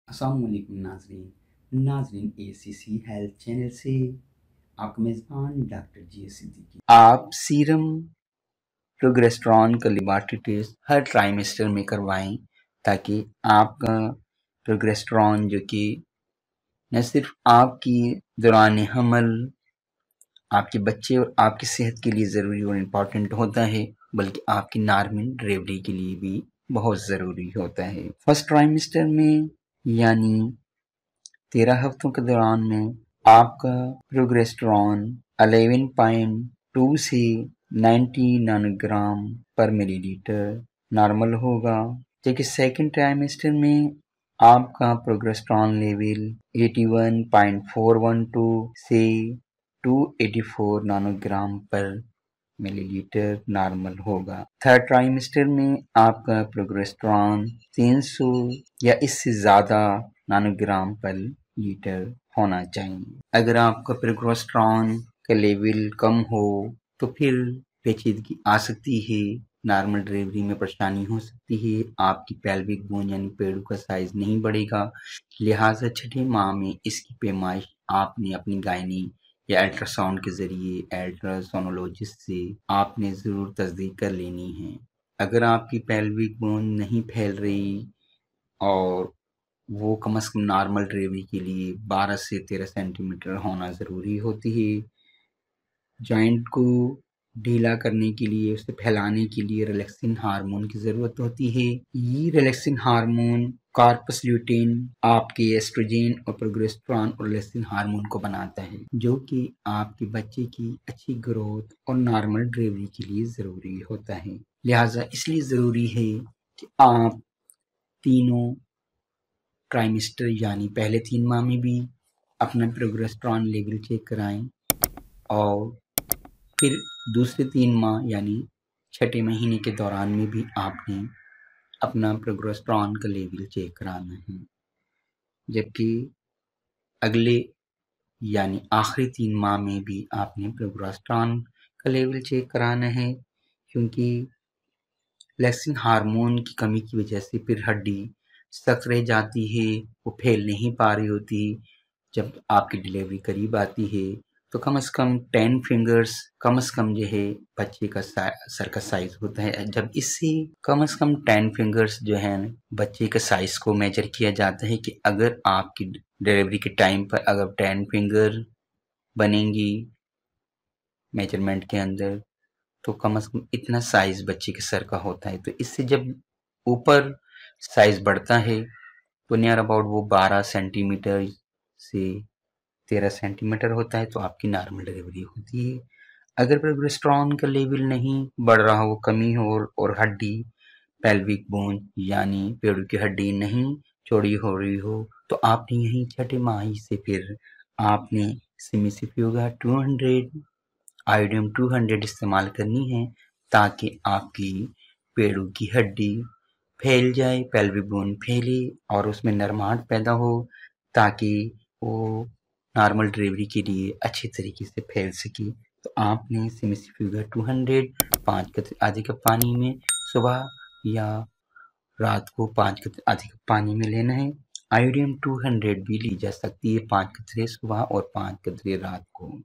अस्सलामुअलैकुम नाजरीन नाजरीन ACC हेल्थ चैनल से आपका मेज़बान डॉक्टर जी सिद्दीकी। आप सीरम प्रोगेस्टेरॉन का लेबोरेटरी टेस्ट हर ट्राइमेस्टर में करवाएं ताकि आपका प्रोगेस्टेरॉन जो कि न सिर्फ आपकी दौरान हमल आपके बच्चे और आपकी सेहत के लिए ज़रूरी और इम्पॉर्टेंट होता है, बल्कि आपकी नॉर्मल डिलीवरी के लिए भी बहुत ज़रूरी होता है। फर्स्ट ट्राइमेस्टर में यानी 13 हफ्तों के दौरान में आपका प्रोगेस्टेरॉन 11.2 से 90 नैनोग्राम पर मिलीलीटर नॉर्मल होगा, जबकि सेकेंड ट्राइमेस्टर में आपका प्रोगेस्टेरॉन लेवल 81.412 से 284 नैनोग्राम पर मिलीलीटर नॉर्मल होगा। थर्ड ट्राइमेस्टर में आपका प्रोगेस्टेरॉन 300 या इससे ज़्यादा नैनोग्राम पर लीटर होना चाहिए। अगर आपका प्रोगेस्टेरॉन का लेवल कम हो तो फिर पेचीदगी आ सकती है, नॉर्मल डिलीवरी में परेशानी हो सकती है, आपकी पेल्विक बोन यानी पेड़ों का साइज नहीं बढ़ेगा। लिहाजा छठे माह में इसकी पैमाइश आपने अपनी गायनी या अल्ट्रासाउंड के ज़रिए अल्ट्रासोनोलॉजिस्ट से आपने ज़रूर तस्दीक कर लेनी है। अगर आपकी पेल्विक बोन नहीं फैल रही और वो कम से कम नॉर्मल डिलीवरी के लिए 12 से 13 सेंटीमीटर होना ज़रूरी होती है। जॉइंट को ढीला करने के लिए, उसे फैलाने के लिए रिलैक्सिंग हार्मोन की ज़रूरत होती है। ये रिलैक्सिंग हार्मोन कार्पस ल्यूटेन आपके एस्ट्रोजन और प्रोगेस्टेरॉन और रिलैक्सिंग हार्मोन को बनाता है, जो कि आपके बच्चे की अच्छी ग्रोथ और नॉर्मल डिलीवरी के लिए ज़रूरी होता है। लिहाजा इसलिए ज़रूरी है कि आप तीनों ट्राइमेस्टर यानी पहले 3 माह में भी अपना प्रोगेस्टेरॉन लेवल चेक कराएं और फिर दूसरे 3 माह यानी छठे महीने के दौरान में भी आपने अपना प्रोगेस्टेरॉन का लेवल चेक कराना है। जबकि अगले यानी आखिरी 3 माह में भी आपने प्रोगेस्टेरॉन का लेवल चेक कराना है, क्योंकि लेक्सिन हार्मोन की कमी की वजह से फिर हड्डी सख्त रह जाती है, वो फैल नहीं पा रही होती। जब आपकी डिलीवरी करीब आती है तो कम से कम 10 फिंगर्स कम से कम जो है बच्चे का सर का साइज होता है। जब इससे कम से कम 10 फिंगर्स जो है बच्चे के साइज को मेजर किया जाता है कि अगर आपकी डिलीवरी के टाइम पर अगर 10 फिंगर बनेंगी मेजरमेंट के अंदर तो कम से कम इतना साइज बच्चे के सर का होता है। तो इससे जब ऊपर साइज बढ़ता है तो नियर अबाउट वो 12 सेंटीमीटर से 13 सेंटीमीटर होता है, तो आपकी नॉर्मल डिलीवरी होती है। अगर प्रोगेस्टेरॉन का लेवल नहीं बढ़ रहा हो, कमी हो और हड्डी पेल्विक बोन यानी पेड़ों की हड्डी नहीं चौड़ी हो रही हो, तो आपने यही छठे माह से फिर आपने सिमिसिफ्यूगा 200 आयोडीन 200 इस्तेमाल करनी है, ताकि आपकी पेड़ों की हड्डी फैल जाए, पेल्विक बोन फैले और उसमें नरमाहट पैदा हो, ताकि वो नॉर्मल डिलीवरी के लिए अच्छे तरीके से फैल सके। तो आपने सिमिसिफ्यूगा 200 5 कतरे आधे कप पानी में सुबह या रात को 5 कतरे आधे कप पानी में लेना है। आयोडीन 200 भी ली जा सकती है, 5 कतरे सुबह और 5 कतरे रात को।